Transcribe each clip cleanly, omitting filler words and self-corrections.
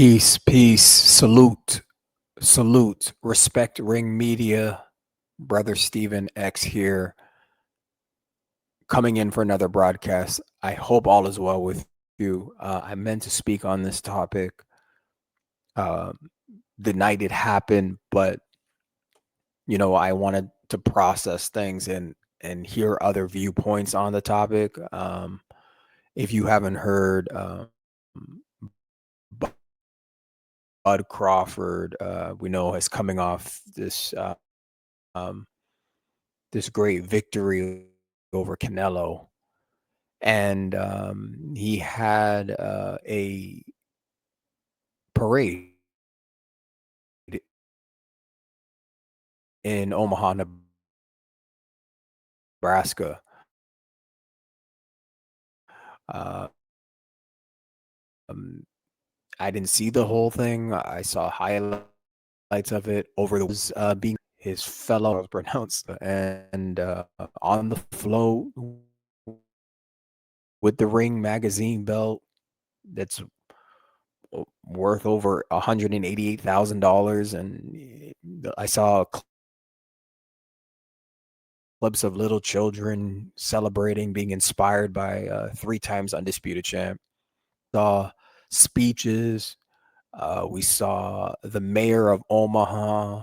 Peace, peace, salute, salute, respect ring media. Brother Stephen X here, coming in for another broadcast. I hope all is well with you. I meant to speak on this topic uh, the night it happened, but I wanted to process things and hear other viewpoints on the topic. If you haven't heard, Bud Crawford, we know is coming off um, this great victory over Canelo, and he had a parade in Omaha, Nebraska. Uh, um, I didn't see the whole thing. I saw highlights of it over the being his fellow pronounced and on the float with the Ring magazine belt that's worth over $188,000, and I saw clips of little children celebrating, being inspired by 3 times undisputed champ. Saw speeches. We saw the mayor of Omaha,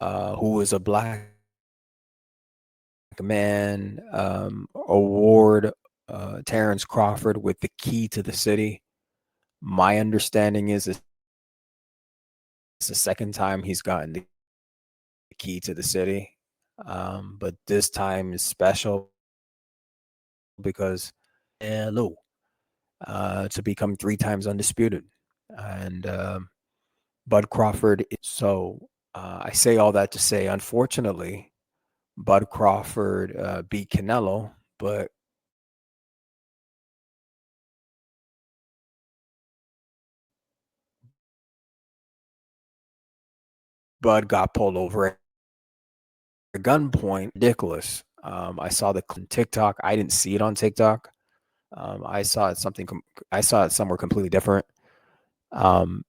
who was a black man, award Terrence Crawford with the key to the city. My understanding is it's the second time he's gotten the key to the city. But this time is special because hello, to become 3 times undisputed. And Bud Crawford. So I say all that to say, unfortunately, Bud Crawford beat Canelo, but Bud got pulled over at gunpoint. Ridiculous. I saw the TikTok. I didn't see it on TikTok. I saw it I saw it somewhere completely different. And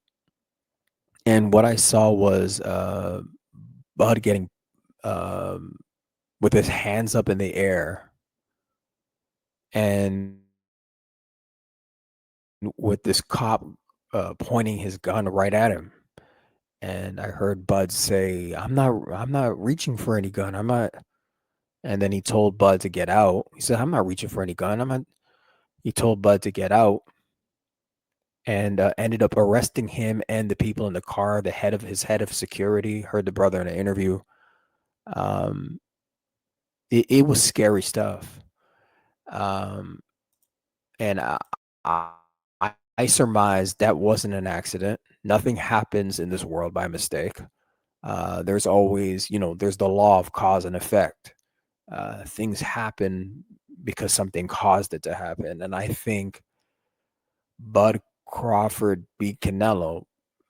what I saw was Bud getting with his hands up in the air and with this cop pointing his gun right at him. And I heard Bud say, I'm not reaching for any gun. I'm not. And then he told Bud to get out. He said, I'm not reaching for any gun. I'm not. He told Bud to get out and ended up arresting him and the people in the car. His head of security, heard the brother in an interview. Um, it was scary stuff. Um, and I, I surmise that wasn't an accident. Nothing happens in this world by mistake. There's always, there's the law of cause and effect. Things happen because something caused it to happen. And I think Bud Crawford beat Canelo.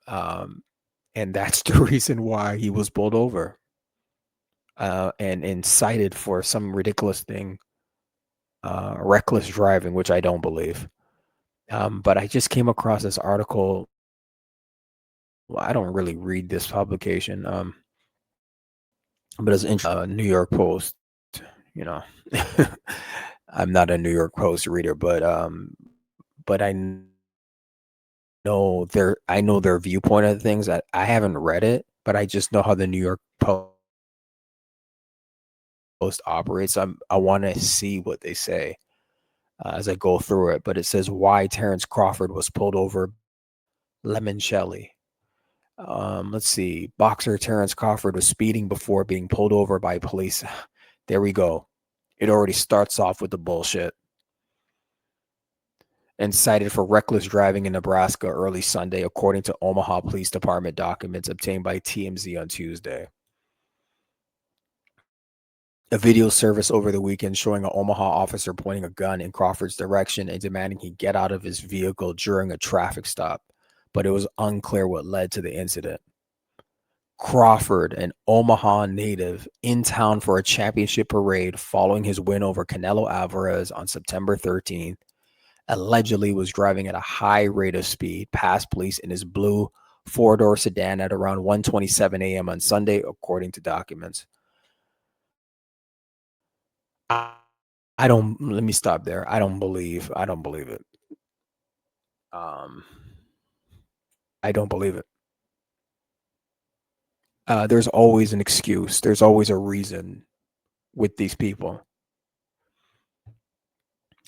And that's the reason why he was pulled over and cited for some ridiculous thing, reckless driving, which I don't believe. But I just came across this article. Well, I don't really read this publication, but it's New York Post. You know, I'm not a New York Post reader, but I know their viewpoint of things. I haven't read it, but I just know how the New York Post operates. I want to see what they say as I go through it. But it says why Terrence Crawford was pulled over. Lemoncelli. Let's see. Boxer Terrence Crawford was speeding before being pulled over by police. There we go. It already starts off with the bullshit. And cited for reckless driving in Nebraska early Sunday, according to Omaha Police Department documents obtained by TMZ on Tuesday. A video surfaced over the weekend showing an Omaha officer pointing a gun in Crawford's direction and demanding he get out of his vehicle during a traffic stop, but it was unclear what led to the incident. Crawford, an Omaha native, in town for a championship parade following his win over Canelo Alvarez on September 13th, allegedly was driving at a high rate of speed past police in his blue four-door sedan at around 1:27 a.m. on Sunday, according to documents. I, I don't. Let me stop there. I don't believe it. Um, I don't believe it. There's always an excuse. There's always a reason with these people,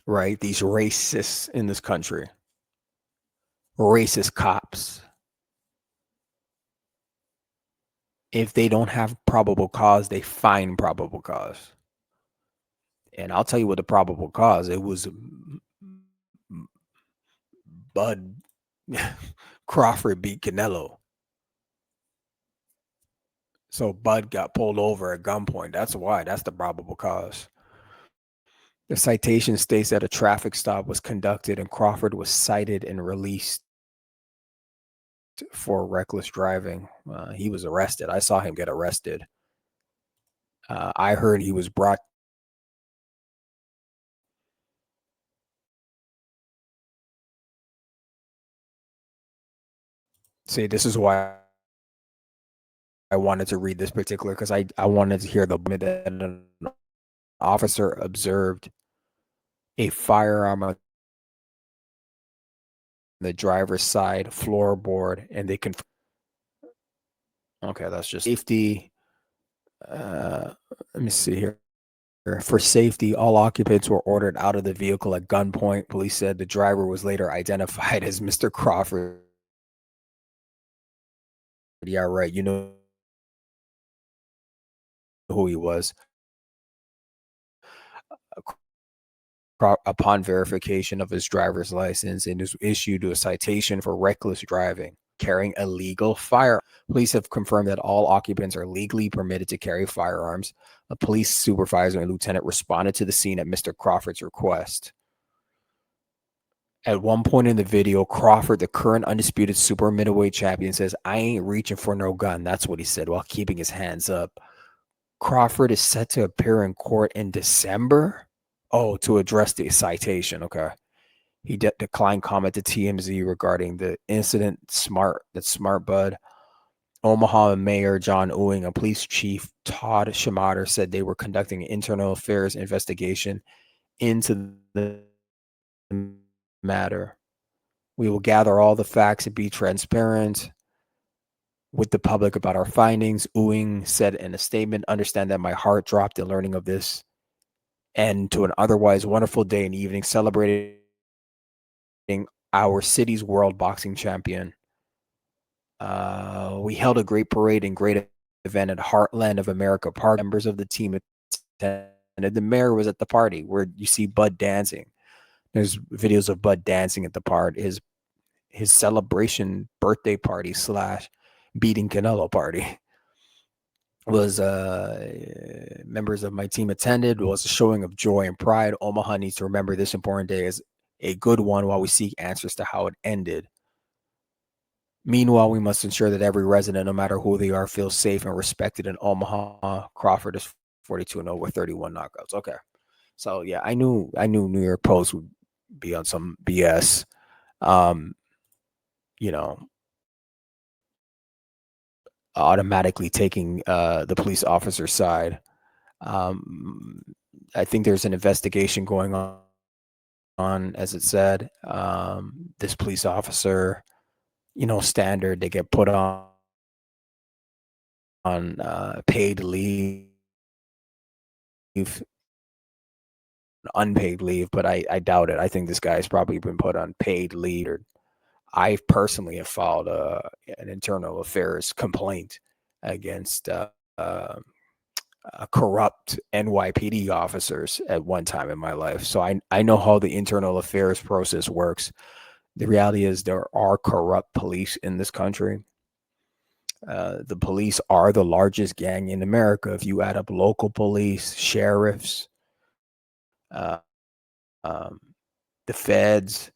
right? These racists in this country, racist cops. If they don't have probable cause, they find probable cause. And I'll tell you what the probable cause. It was Bud Crawford beat Canelo. So Bud got pulled over at gunpoint. That's why. That's the probable cause. The citation states that a traffic stop was conducted and Crawford was cited and released for reckless driving. He was arrested. I saw him get arrested. I heard he was brought. See, this is why I wanted to read this particular, because I wanted to hear that an officer observed a firearm on the driver's side floorboard, and they can. Okay, that's just safety. Let me see here. For safety, all occupants were ordered out of the vehicle at gunpoint. Police said the driver was later identified as Mr. Crawford. Yeah, right. You know who he was. Upon verification of his driver's license, and is issued a citation for reckless driving, carrying a legal firearm. Police have confirmed that all occupants are legally permitted to carry firearms. A police supervisor and lieutenant responded to the scene at Mr. Crawford's request. At one point in the video, Crawford, the current undisputed super middleweight champion, says, "I ain't reaching for no gun." That's what he said while keeping his hands up. Crawford is set to appear in court in December. Oh, to address the citation. Okay. He declined comment to TMZ regarding the incident. Smart Bud. Omaha Mayor John Ewing and Police Chief Todd Schmatter said they were conducting an internal affairs investigation into the matter. We will gather all the facts and be transparent with the public about our findings, Ewing said in a statement. Understand that my heart dropped in learning of this and to an otherwise wonderful day and evening celebrating our city's world boxing champion. We held a great parade and great event at Heartland of America Park. Members of the team attended. The mayor was at the party where you see Bud dancing. There's videos of Bud dancing at the party. His celebration birthday party / beating Canelo party was members of my team attended. It was a showing of joy and pride. Omaha needs to remember this important day as a good one while we seek answers to how it ended. Meanwhile, we must ensure that every resident, no matter who they are, feels safe and respected in Omaha. Crawford is 42-0 with 31 knockouts. Okay. So yeah, I knew New York Post would be on some BS. You know, automatically taking the police officer's side. I think there's an investigation going on, as it said. This police officer, standard, they get put on paid leave, unpaid leave, but I doubt it. I think this guy's probably been put on paid leave. I personally have filed an internal affairs complaint against corrupt NYPD officers at one time in my life. So I know how the internal affairs process works. The reality is there are corrupt police in this country. The police are the largest gang in America. If you add up local police, sheriffs, uh, the feds,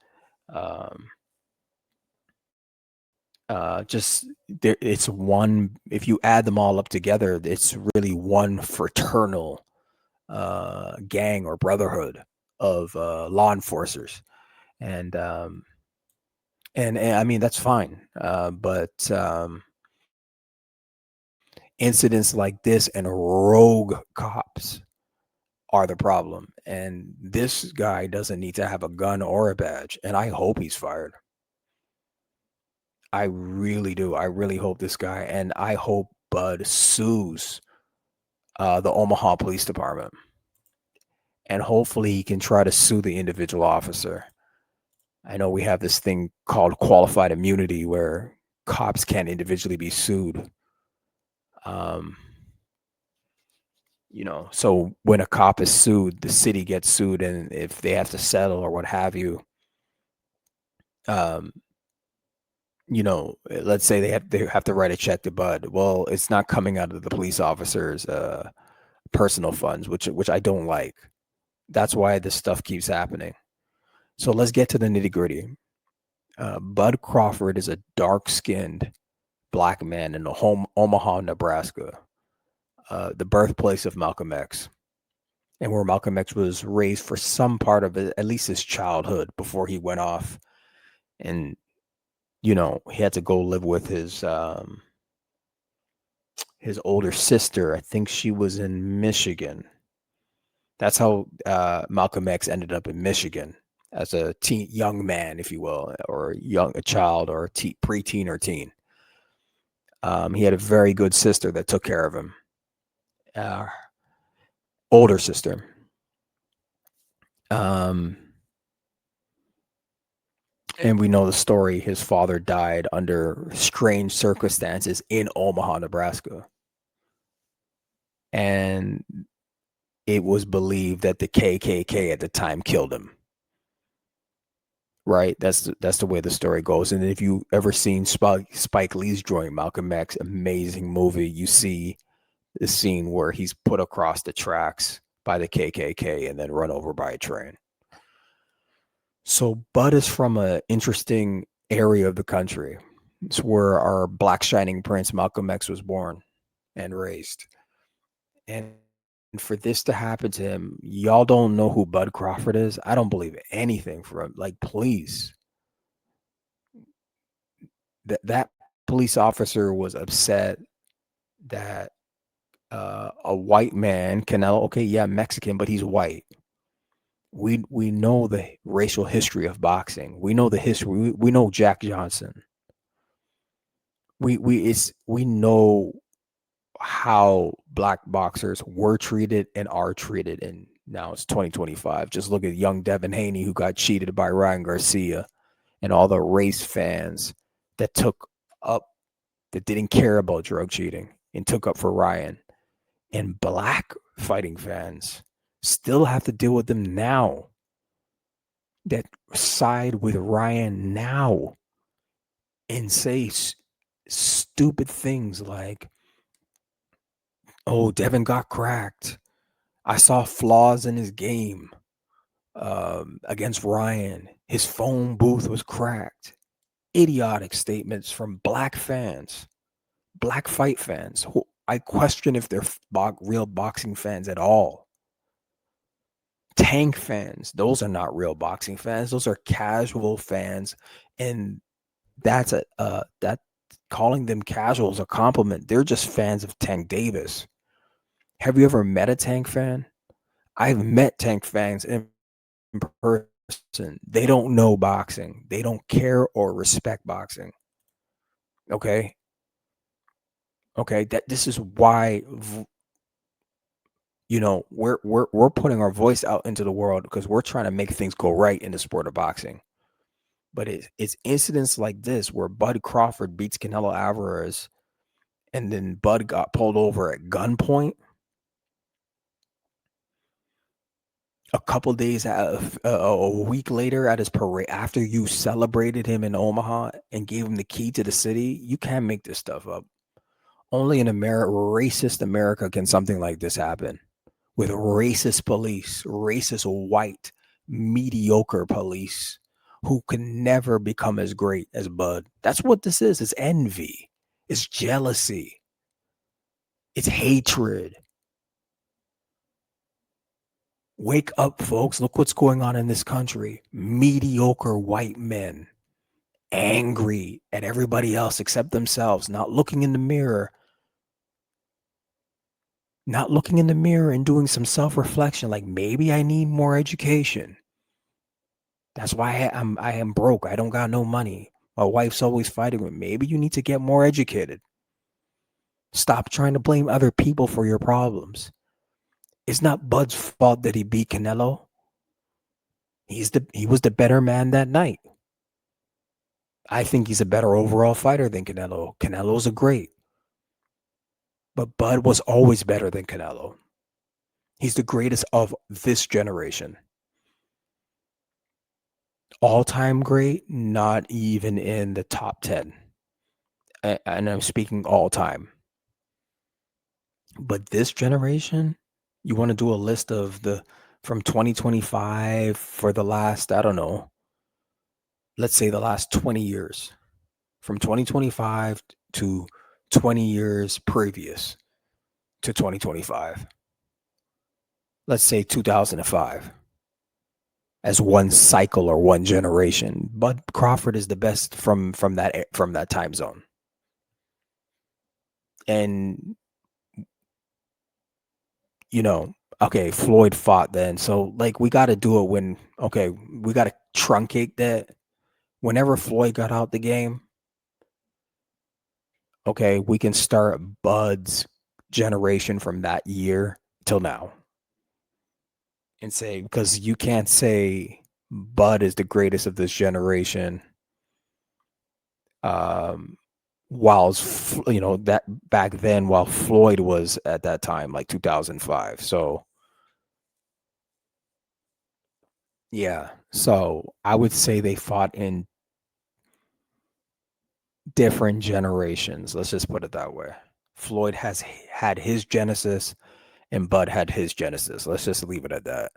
just there, it's one. If you add them all up together, it's really one fraternal gang or brotherhood of law enforcers. And I mean that's fine. But incidents like this and rogue cops are the problem. And this guy doesn't need to have a gun or a badge. And I hope he's fired. I really do. I really hope this guy, and I hope Bud sues the Omaha Police Department. And hopefully he can try to sue the individual officer. I know we have this thing called qualified immunity where cops can't individually be sued. Um, so when a cop is sued, the city gets sued, and if they have to settle or what have you, um, let's say they have to write a check to Bud. Well, it's not coming out of the police officer's personal funds, which I don't like. That's why this stuff keeps happening. So let's get to the nitty gritty. Bud Crawford is a dark-skinned black man in Omaha, Nebraska, the birthplace of Malcolm X, and where Malcolm X was raised for some part of it, at least his childhood, before he went off and he had to go live with his older sister. I think she was in Michigan. That's how Malcolm X ended up in Michigan as a young man, if you will, or a child, or preteen or teen. He had a very good sister that took care of him, uh, older sister. And we know the story. His father died under strange circumstances in Omaha, Nebraska. And it was believed that the KKK at the time killed him. Right? That's the way the story goes. And if you ever seen Spike Lee's joint, Malcolm X, amazing movie, you see the scene where he's put across the tracks by the KKK and then run over by a train. So Bud is from an interesting area of the country. It's where our Black Shining Prince, Malcolm X, was born and raised. And for this to happen to him, y'all don't know who Bud Crawford is? I don't believe anything from him. Like, please. That police officer was upset that a white man, Canelo, okay, yeah, Mexican, but he's white. We know the racial history of boxing. We know the history. We know Jack Johnson. We know how black boxers were treated and are treated, and now it's 2025. Just look at young Devin Haney, who got cheated by Ryan Garcia, and all the race fans that didn't care about drug cheating and took up for Ryan. And black fighting fans still have to deal with them now, that side with Ryan now and say stupid things like, oh, Devin got cracked. I saw flaws in his game against Ryan. His phone booth was cracked. Idiotic statements from black fans, black fight fans, who I question if they're real boxing fans at all. Tank fans, those are not real boxing fans. Those are casual fans, and that calling them casual is a compliment. They're just fans of Tank Davis. Have you ever met a Tank fan? I've met Tank fans in person. They don't know boxing. They don't care or respect boxing. Okay? That this is why we're putting our voice out into the world because we're trying to make things go right in the sport of boxing. But it's incidents like this where Bud Crawford beats Canelo Alvarez, and then Bud got pulled over at gunpoint. A couple days a week later at his parade, after you celebrated him in Omaha and gave him the key to the city, you can't make this stuff up. Only in racist America can something like this happen. With racist police, racist white, mediocre police who can never become as great as Bud. That's what this is. It's envy. It's jealousy. It's hatred. Wake up, folks. Look what's going on in this country. Mediocre white men, angry at everybody else except themselves, not looking in the mirror and doing some self-reflection, like maybe I need more education. That's why I am broke. I don't got no money. My wife's always fighting with me. Maybe you need to get more educated. Stop trying to blame other people for your problems. It's not Bud's fault that he beat Canelo. He was the better man that night. I think he's a better overall fighter than Canelo. Canelo's a great. But Bud was always better than Canelo. He's the greatest of this generation. All-time great, not even in the top 10. And I'm speaking all-time. But this generation, you want to do a list of from 2025 for the last, I don't know, let's say the last 20 years. From 2025 to 20 years previous to 2025. Let's say 2005 as one cycle or one generation. Bud Crawford is the best from that time zone. And okay, Floyd fought then. So like we got to do it when we got to truncate that. Whenever Floyd got out the game, okay, we can start Bud's generation from that year till now. And say, because you can't say Bud is the greatest of this generation. While that back then, while Floyd was at that time, like 2005. So yeah, so I would say they fought in different generations. Let's just put it that way. Floyd has had his genesis, and Bud had his genesis. Let's just leave it at that.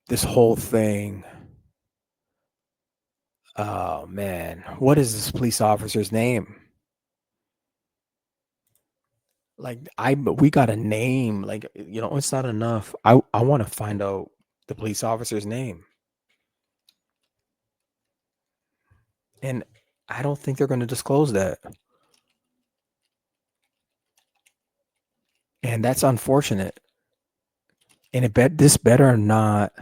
This whole thing. Oh man, what is this police officer's name? Like we got a name. Like it's not enough. I want to find out the police officer's name, and I don't think they're going to disclose that. And that's unfortunate. And this better not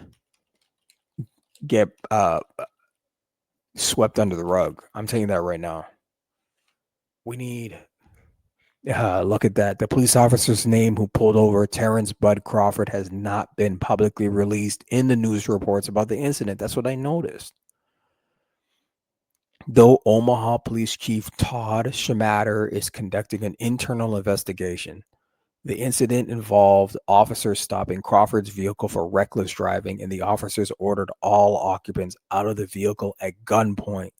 get swept under the rug. I'm telling you that right now. We need look at that. The police officer's name who pulled over Terrence Bud Crawford has not been publicly released in the news reports about the incident. That's what I noticed. Though Omaha Police Chief Todd Schmatter is conducting an internal investigation, the incident involved officers stopping Crawford's vehicle for reckless driving, and the officers ordered all occupants out of the vehicle at gunpoint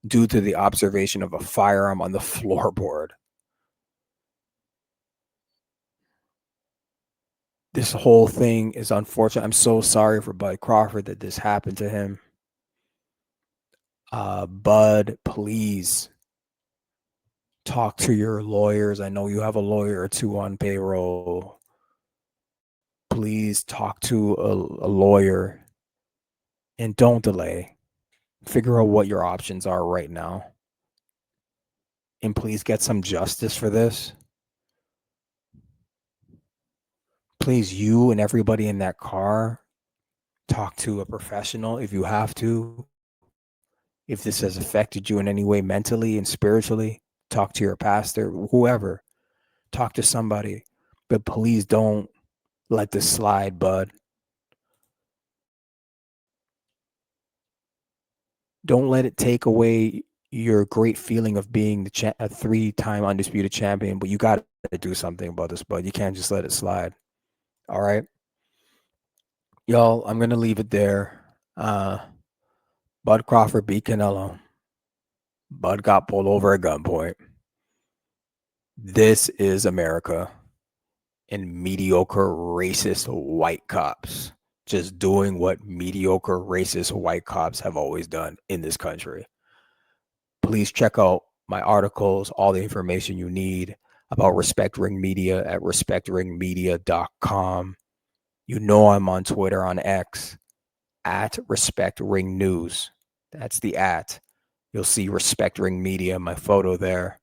due to the observation of a firearm on the floorboard. This whole thing is unfortunate. I'm so sorry for Bud Crawford that this happened to him. Bud, please talk to your lawyers. I know you have a lawyer or two on payroll. Please talk to a lawyer and don't delay. Figure out what your options are right now. And please get some justice for this. Please, you and everybody in that car, talk to a professional if you have to. If this has affected you in any way mentally and spiritually, talk to your pastor, whoever. Talk to somebody. But please don't let this slide, Bud. Don't let it take away your great feeling of being a 3-time undisputed champion, but you got to do something about this, Bud. You can't just let it slide. All right? Y'all, I'm going to leave it there. Bud Crawford beat Canelo. Bud got pulled over at gunpoint. This is America. And mediocre, racist white cops just doing what mediocre, racist white cops have always done in this country. Please check out my articles, all the information you need. about Respect Ring Media at respectringmedia.com. You know I'm on Twitter, on X, at Respect Ring News. That's the at. You'll see Respect Ring Media, my photo there.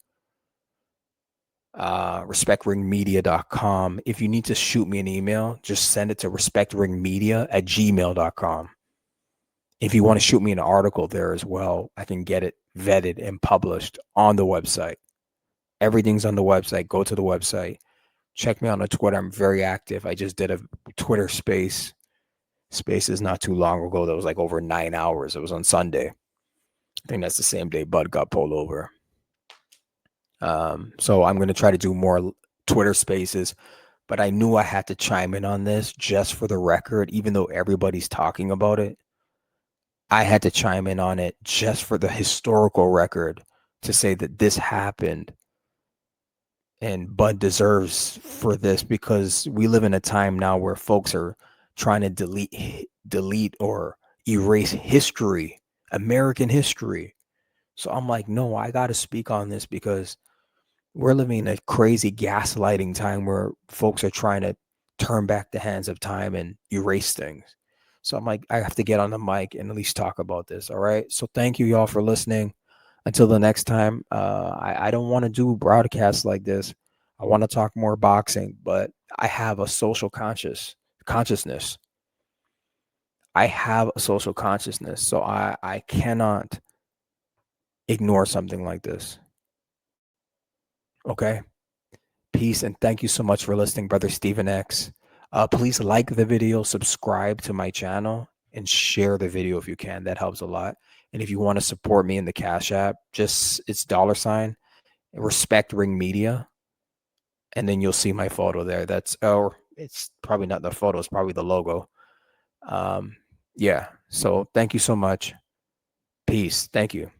Respectringmedia.com. If you need to shoot me an email, just send it to respectringmedia@gmail.com. If you want to shoot me an article there as well, I can get it vetted and published on the website. Everything's on the website. Go to the website. Check me out on Twitter. I'm very active. I just did a Twitter space. Spaces not too long ago. That was like over 9 hours. It was on Sunday. I think that's the same day Bud got pulled over. So I'm going to try to do more Twitter spaces, but I knew I had to chime in on this just for the record, even though everybody's talking about it. I had to chime in on it just for the historical record to say that this happened and Bud deserves for this, because we live in a time now where folks are trying to delete or erase history, American history. So I'm like, no, I got to speak on this because we're living in a crazy gaslighting time where folks are trying to turn back the hands of time and erase things. So I'm like, I have to get on the mic and at least talk about this. All right. So thank you, y'all, for listening. Until the next time, I don't want to do broadcasts like this. I want to talk more boxing, but I have a social consciousness. I have a social consciousness. So I cannot ignore something like this. Okay. Peace, and thank you so much for listening, Brother Stephen X. Please like the video, subscribe to my channel, and share the video if you can. That helps a lot. And if you want to support me in the Cash App, just it's $ Respect Ring Media, and then you'll see my photo there. That's, or it's probably not the photo, it's probably the logo. Yeah. So thank you so much. Peace. Thank you.